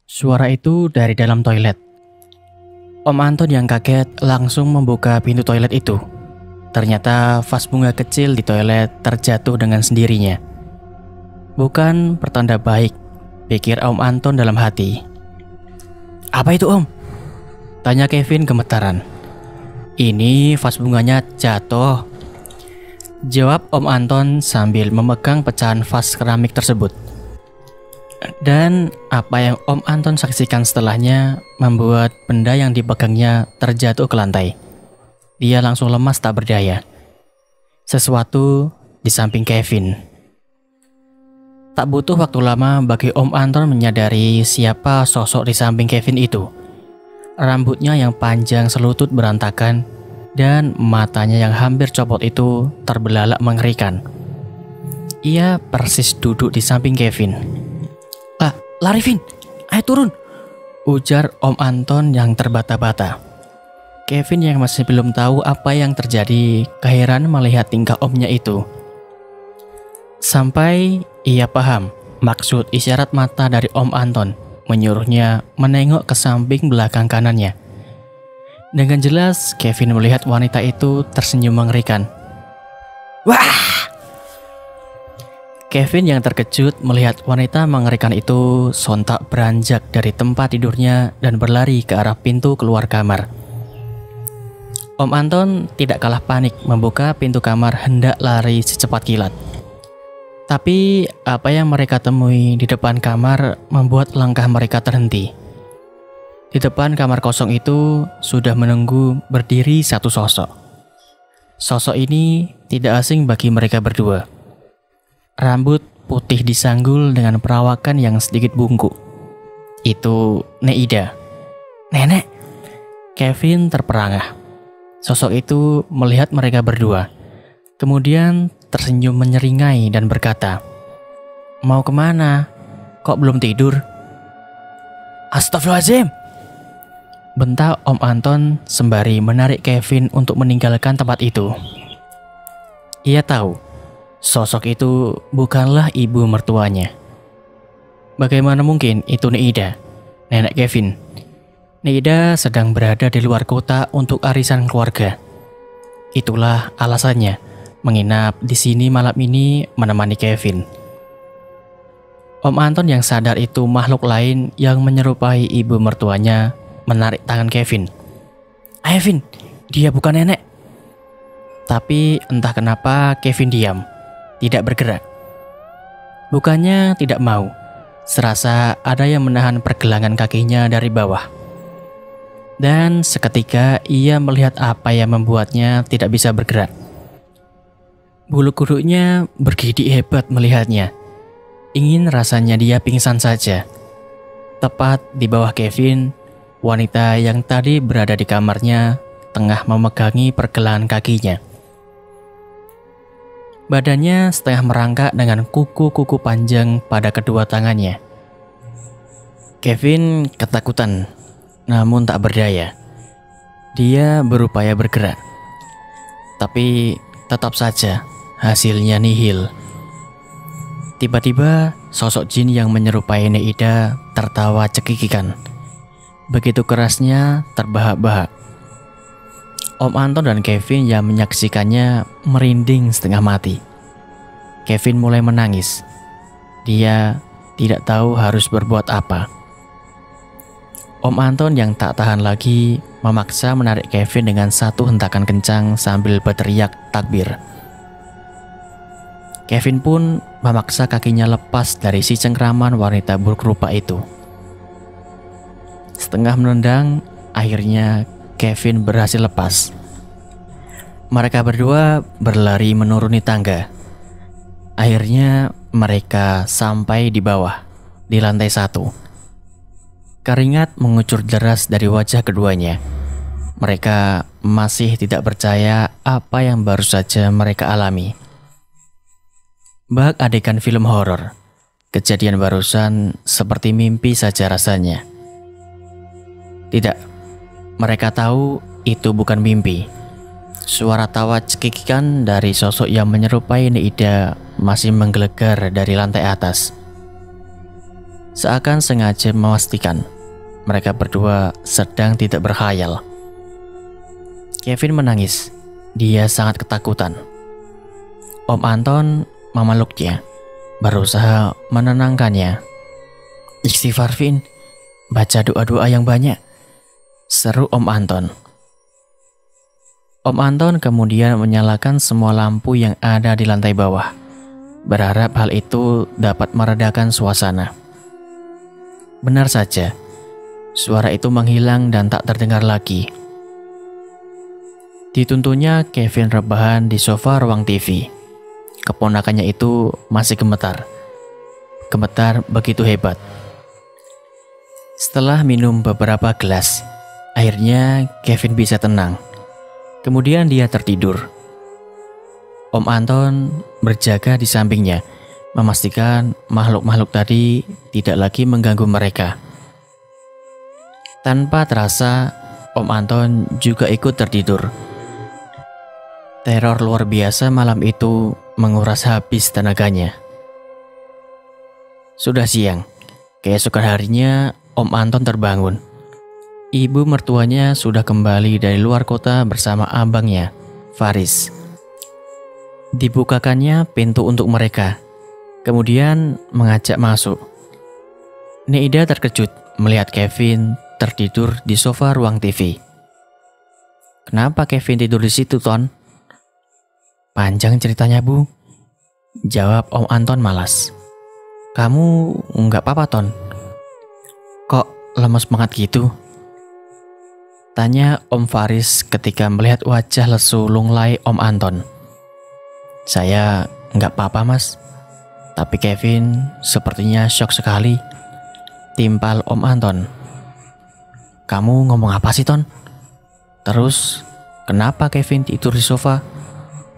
Suara itu dari dalam toilet. Om Anton yang kaget langsung membuka pintu toilet itu. Ternyata vas bunga kecil di toilet terjatuh dengan sendirinya. Bukan pertanda baik, pikir Om Anton dalam hati. "Apa itu, Om?" tanya Kevin gemetaran. "Ini vas bunganya jatuh," jawab Om Anton sambil memegang pecahan vas keramik tersebut. Dan apa yang Om Anton saksikan setelahnya membuat benda yang dipegangnya terjatuh ke lantai. Dia langsung lemas tak berdaya. Sesuatu di samping Kevin. Tak butuh waktu lama bagi Om Anton menyadari siapa sosok di samping Kevin itu. Rambutnya yang panjang selutut berantakan dan matanya yang hampir copot itu terbelalak mengerikan. Ia persis duduk di samping Kevin. "Lari, Vin, ayo turun," ujar Om Anton yang terbata-bata. Kevin yang masih belum tahu apa yang terjadi keheran melihat tingkah omnya itu. Sampai ia paham maksud isyarat mata dari Om Anton, menyuruhnya menengok ke samping belakang kanannya. Dengan jelas Kevin melihat wanita itu tersenyum mengerikan. "Wah!" Kevin yang terkejut melihat wanita mengerikan itu sontak beranjak dari tempat tidurnya dan berlari ke arah pintu keluar kamar. Om Anton tidak kalah panik membuka pintu kamar hendak lari secepat kilat. Tapi apa yang mereka temui di depan kamar membuat langkah mereka terhenti. Di depan kamar kosong itu sudah menunggu berdiri satu sosok. Sosok ini tidak asing bagi mereka berdua. Rambut putih disanggul dengan perawakan yang sedikit bungkuk. Itu Neida. "Nenek!" Kevin terperangah. Sosok itu melihat mereka berdua. Kemudian tersenyum menyeringai dan berkata, "Mau kemana? Kok belum tidur?" "Astagfirullahaladzim!" bentak Om Anton sembari menarik Kevin untuk meninggalkan tempat itu. Ia tahu sosok itu bukanlah ibu mertuanya. Bagaimana mungkin itu Neida, nenek Kevin? Neida sedang berada di luar kota untuk arisan keluarga. Itulah alasannya menginap di sini malam ini menemani Kevin. Om Anton yang sadar itu makhluk lain yang menyerupai ibu mertuanya menarik tangan Kevin. "Ayo Vin, dia bukan nenek." Tapi entah kenapa Kevin diam, tidak bergerak. Bukannya tidak mau, serasa ada yang menahan pergelangan kakinya dari bawah. Dan seketika ia melihat apa yang membuatnya tidak bisa bergerak. Bulu kuduknya bergidik hebat melihatnya. Ingin rasanya dia pingsan saja. Tepat di bawah Kevin, wanita yang tadi berada di kamarnya tengah memegangi pergelangan kakinya. Badannya setengah merangkak dengan kuku-kuku panjang pada kedua tangannya. Kevin ketakutan, namun tak berdaya. Dia berupaya bergerak, tapi tetap saja hasilnya nihil. Tiba-tiba sosok jin yang menyerupai Neida tertawa cekikikan. Begitu kerasnya terbahak-bahak. Om Anton dan Kevin yang menyaksikannya merinding setengah mati. Kevin mulai menangis. Dia tidak tahu harus berbuat apa. Om Anton yang tak tahan lagi memaksa menarik Kevin dengan satu hentakan kencang sambil berteriak takbir. Kevin pun memaksa kakinya lepas dari si cengkraman wanita buruk rupa itu. Setengah menendang, akhirnya Kevin berhasil lepas. Mereka berdua berlari menuruni tangga. Akhirnya mereka sampai di bawah, di lantai 1. Keringat mengucur deras dari wajah keduanya. Mereka masih tidak percaya apa yang baru saja mereka alami. Bak adegan film horor. Kejadian barusan seperti mimpi saja rasanya. Tidak, mereka tahu itu bukan mimpi. Suara tawa cekikikan dari sosok yang menyerupai Neida masih menggelegar dari lantai atas. seakan sengaja memastikan mereka berdua sedang tidak berkhayal. Kevin menangis. Dia sangat ketakutan. Om Anton memeluknya, berusaha menenangkannya. "Istighfar, Vin. Baca doa-doa yang banyak," seru Om Anton. Om Anton kemudian menyalakan semua lampu yang ada di lantai bawah, berharap hal itu dapat meredakan suasana. Benar saja, suara itu menghilang dan tak terdengar lagi. Dituntunnya Kevin rebahan di sofa ruang TV. Keponakannya itu masih gemetar. Gemetar begitu hebat. Setelah minum beberapa gelas, akhirnya Kevin bisa tenang. Kemudian dia tertidur. Om Anton berjaga di sampingnya, memastikan makhluk-makhluk tadi tidak lagi mengganggu mereka. Tanpa terasa, Om Anton juga ikut tertidur. Teror luar biasa malam itu menguras habis tenaganya. Sudah siang, keesokan harinya Om Anton terbangun. Ibu mertuanya sudah kembali dari luar kota bersama abangnya, Faris. Dibukakannya pintu untuk mereka, kemudian mengajak masuk. Neida terkejut melihat Kevin tertidur di sofa ruang TV. "Kenapa Kevin tidur di situ, Ton?" "Panjang ceritanya, Bu," jawab Om Anton malas. "Kamu nggak apa-apa, Ton? Kok lemes banget gitu?" tanya Om Faris ketika melihat wajah lesu lunglai Om Anton. "Saya nggak apa-apa, Mas. Tapi Kevin sepertinya syok sekali," timpal Om Anton. "Kamu ngomong apa sih, Ton? Terus kenapa Kevin tidur di sofa?"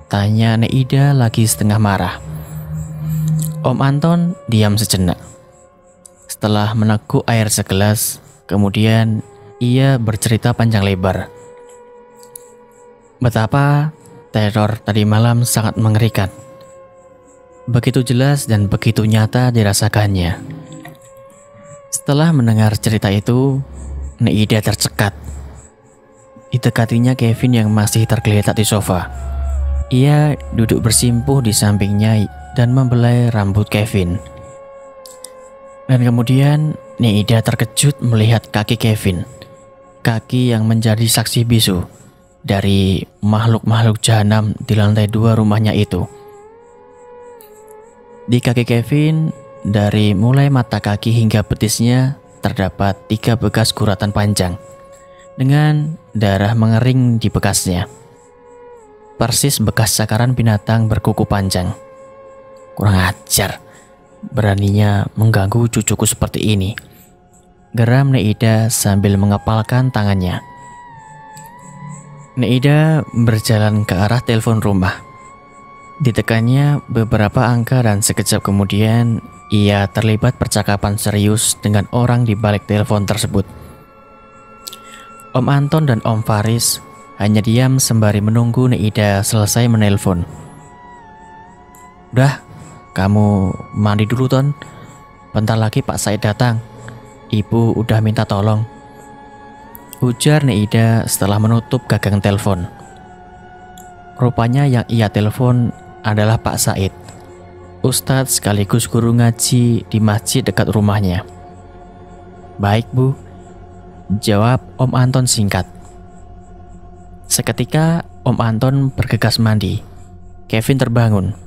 tanya Neida lagi setengah marah. Om Anton diam sejenak. Setelah meneguk air segelas, kemudian ia bercerita panjang lebar. Betapa teror tadi malam sangat mengerikan. Begitu jelas dan begitu nyata dirasakannya. Setelah mendengar cerita itu, Neida tercekat. Didekatinya Kevin yang masih tergeletak di sofa. Ia duduk bersimpuh di sampingnya dan membelai rambut Kevin. Dan kemudian Neida terkejut melihat kaki Kevin. Kaki yang menjadi saksi bisu dari makhluk-makhluk jahanam di lantai 2 rumahnya itu. Di kaki Kevin, dari mulai mata kaki hingga betisnya terdapat 3 bekas guratan panjang dengan darah mengering di bekasnya. Persis bekas sakaran binatang berkuku panjang. "Kurang ajar, beraninya mengganggu cucuku seperti ini," geram Neida sambil mengepalkan tangannya. Neida berjalan ke arah telepon rumah. Ditekannya beberapa angka dan sekejap kemudian ia terlibat percakapan serius dengan orang di balik telepon tersebut. Om Anton dan Om Faris hanya diam sembari menunggu Neida selesai menelpon. "Udah, kamu mandi dulu, Ton. Bentar lagi Pak Said datang. Ibu udah minta tolong," ujar Neida setelah menutup gagang telepon. Rupanya yang ia telepon adalah Pak Said, ustadz sekaligus guru ngaji di masjid dekat rumahnya. "Baik, Bu," jawab Om Anton singkat. Seketika Om Anton bergegas mandi. Kevin terbangun.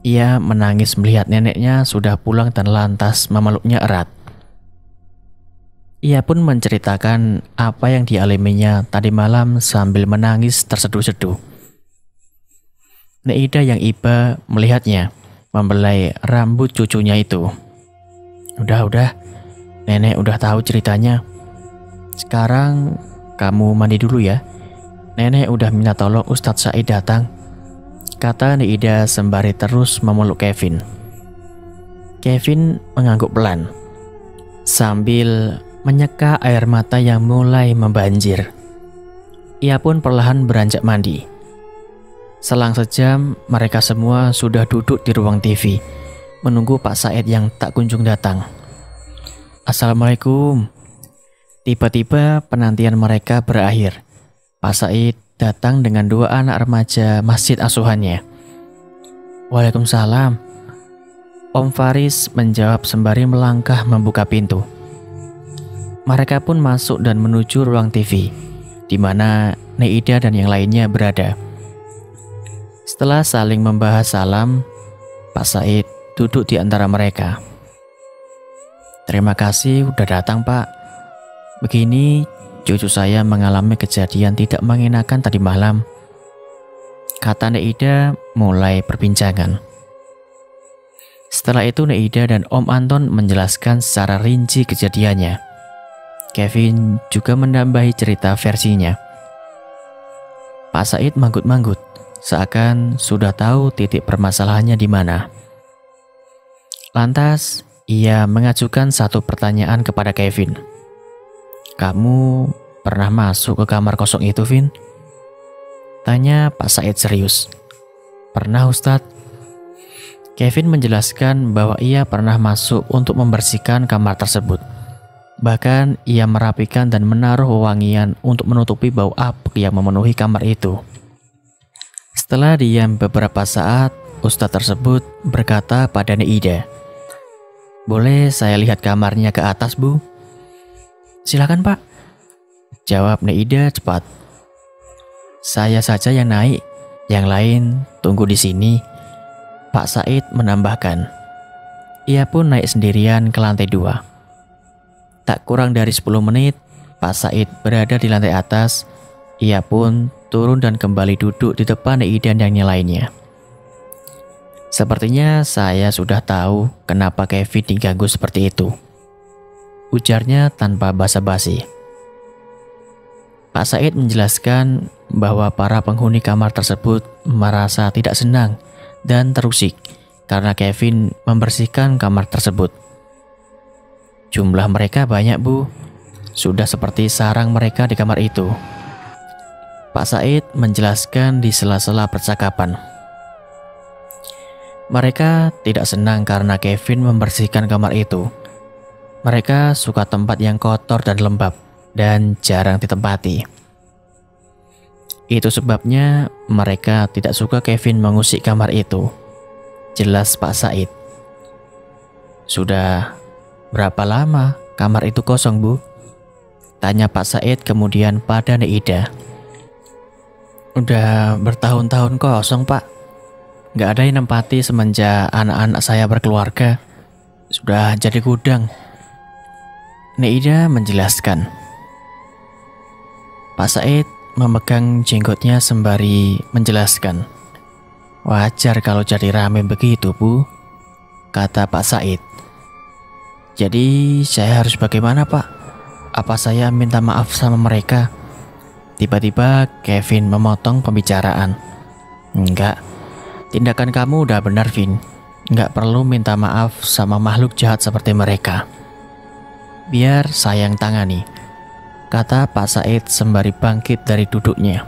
Ia menangis melihat neneknya sudah pulang dan lantas memeluknya erat. Ia pun menceritakan apa yang dialaminya tadi malam sambil menangis terseduh-seduh. Neida yang iba melihatnya membelai rambut cucunya itu. Udah, nenek udah tahu ceritanya. Sekarang kamu mandi dulu ya. Nenek udah minta tolong Ustadz Said datang," kata Neida sembari terus memeluk Kevin. Kevin mengangguk pelan sambil menyeka air mata yang mulai membanjir. Ia pun perlahan beranjak mandi. Selang sejam, mereka semua sudah duduk di ruang TV, menunggu Pak Said yang tak kunjung datang. Assalamualaikum. Tiba-tiba penantian mereka berakhir. Pak Said datang dengan dua anak remaja masjid asuhannya. Waalaikumsalam. Om Faris menjawab sembari melangkah membuka pintu. Mereka pun masuk dan menuju ruang TV, di mana Neida dan yang lainnya berada. Setelah saling membahas salam, Pak Said duduk di antara mereka. Terima kasih udah datang, Pak. Begini, cucu saya mengalami kejadian tidak mengenakan tadi malam, kata Neida mulai perbincangan. Setelah itu Neida dan Om Anton menjelaskan secara rinci kejadiannya. Kevin juga menambahi cerita versinya. Pak Said manggut-manggut, seakan sudah tahu titik permasalahannya di mana. Lantas, ia mengajukan satu pertanyaan kepada Kevin. Kamu pernah masuk ke kamar kosong itu, Vin? Tanya Pak Said serius. Pernah, Ustadz. Kevin menjelaskan bahwa ia pernah masuk untuk membersihkan kamar tersebut. Bahkan ia merapikan dan menaruh wewangian untuk menutupi bau apek yang memenuhi kamar itu. Setelah diam beberapa saat, Ustadz tersebut berkata pada Neida, "Boleh saya lihat kamarnya ke atas, Bu?" "Silakan, Pak," jawab Neida cepat. "Saya saja yang naik, yang lain tunggu di sini," Pak Said menambahkan. Ia pun naik sendirian ke lantai 2. Tak kurang dari 10 menit, Pak Said berada di lantai atas. Ia pun turun dan kembali duduk di depan Neida dan yang lainnya. "Sepertinya saya sudah tahu kenapa Kevin diganggu seperti itu," ujarnya tanpa basa-basi. Pak Said menjelaskan bahwa para penghuni kamar tersebut merasa tidak senang dan terusik karena Kevin membersihkan kamar tersebut. "Jumlah mereka banyak, Bu. Sudah seperti sarang mereka di kamar itu," Pak Said menjelaskan di sela-sela percakapan. Mereka tidak senang karena Kevin membersihkan kamar itu. Mereka suka tempat yang kotor dan lembab dan jarang ditempati. Itu sebabnya mereka tidak suka Kevin mengusik kamar itu, jelas Pak Said. "Sudah berapa lama kamar itu kosong, Bu?" tanya Pak Said kemudian pada Neida. "Udah bertahun-tahun kosong, Pak. Nggak ada yang nempati semenjak anak-anak saya berkeluarga. Sudah jadi gudang," Neida menjelaskan. Pak Said memegang jenggotnya sembari menjelaskan. "Wajar kalau jadi rame begitu, Bu," kata Pak Said. "Jadi saya harus bagaimana, Pak? Apa saya minta maaf sama mereka?" Tiba-tiba Kevin memotong pembicaraan. "Enggak, tindakan kamu udah benar, Vin. Enggak perlu minta maaf sama makhluk jahat seperti mereka. Biar saya yang tangani," kata Pak Said sembari bangkit dari duduknya.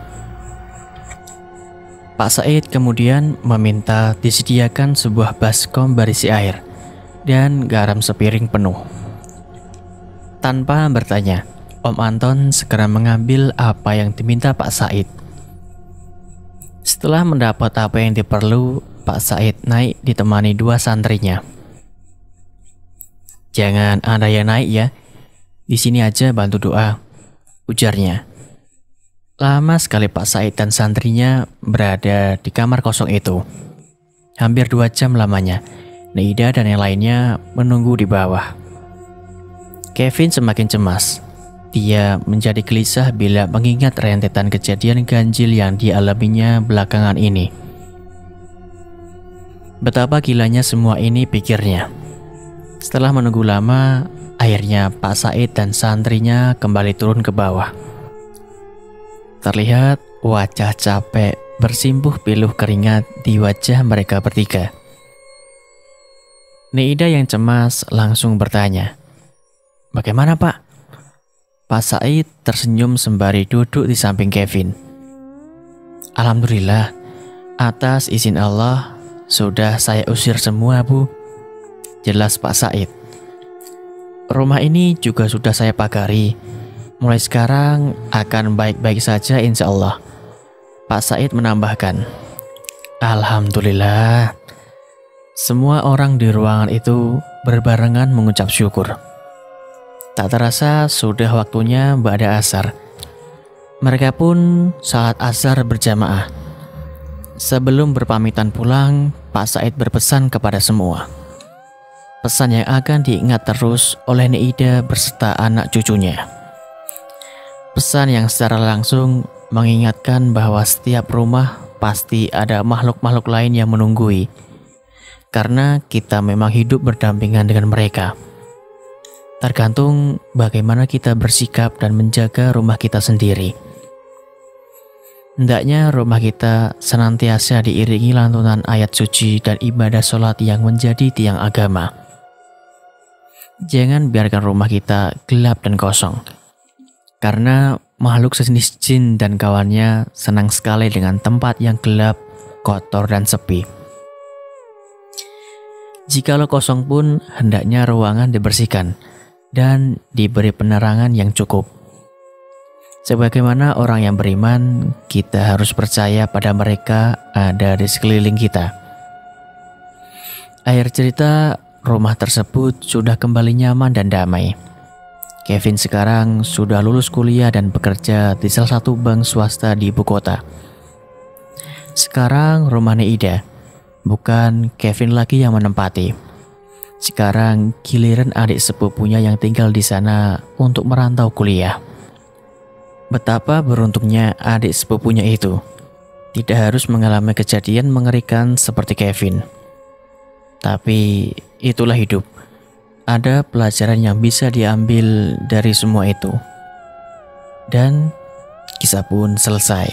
Pak Said kemudian meminta disediakan sebuah baskom berisi air dan garam sepiring penuh. Tanpa bertanya, Om Anton segera mengambil apa yang diminta Pak Said. Setelah mendapat apa yang diperlu, Pak Said naik ditemani dua santrinya. "Jangan ada yang naik ya, di sini aja bantu doa," ujarnya. Lama sekali Pak Said dan santrinya berada di kamar kosong itu. Hampir 2 jam lamanya, Neida dan yang lainnya menunggu di bawah. Kevin semakin cemas. Dia menjadi gelisah bila mengingat rentetan kejadian ganjil yang dialaminya belakangan ini. Betapa gilanya semua ini, pikirnya. Setelah menunggu lama, akhirnya Pak Said dan santrinya kembali turun ke bawah. Terlihat wajah capek bersimpuh piluh keringat di wajah mereka bertiga. Neida yang cemas langsung bertanya, "Bagaimana, Pak?" Pak Said tersenyum sembari duduk di samping Kevin. "Alhamdulillah, atas izin Allah sudah saya usir semua, Bu," jelas Pak Said. Rumah ini juga sudah saya pagari. Mulai sekarang akan baik-baik saja insya Allah. Pak Said menambahkan. Alhamdulillah. Semua orang di ruangan itu berbarengan mengucap syukur. Tak terasa sudah waktunya ba'da asar. Mereka pun salat asar berjamaah. Sebelum berpamitan pulang, Pak Said berpesan kepada semua. Pesan yang akan diingat terus oleh Neida beserta anak cucunya. Pesan yang secara langsung mengingatkan bahwa setiap rumah pasti ada makhluk-makhluk lain yang menunggui. Karena kita memang hidup berdampingan dengan mereka. Tergantung bagaimana kita bersikap dan menjaga rumah kita sendiri. Hendaknya rumah kita senantiasa diiringi lantunan ayat suci dan ibadah sholat yang menjadi tiang agama. Jangan biarkan rumah kita gelap dan kosong. Karena makhluk sejenis jin dan kawannya senang sekali dengan tempat yang gelap, kotor dan sepi. Jikalau kosong pun hendaknya ruangan dibersihkan dan diberi penerangan yang cukup. Sebagaimana orang yang beriman, kita harus percaya pada mereka ada di sekeliling kita. Akhir cerita, rumah tersebut sudah kembali nyaman dan damai. Kevin sekarang sudah lulus kuliah dan bekerja di salah satu bank swasta di ibu kota. Sekarang rumah Neida, bukan Kevin lagi yang menempati. Sekarang giliran adik sepupunya yang tinggal di sana untuk merantau kuliah. Betapa beruntungnya adik sepupunya itu. Tidak harus mengalami kejadian mengerikan seperti Kevin. Tapi itulah hidup. Ada pelajaran yang bisa diambil dari semua itu. Dan kisah pun selesai.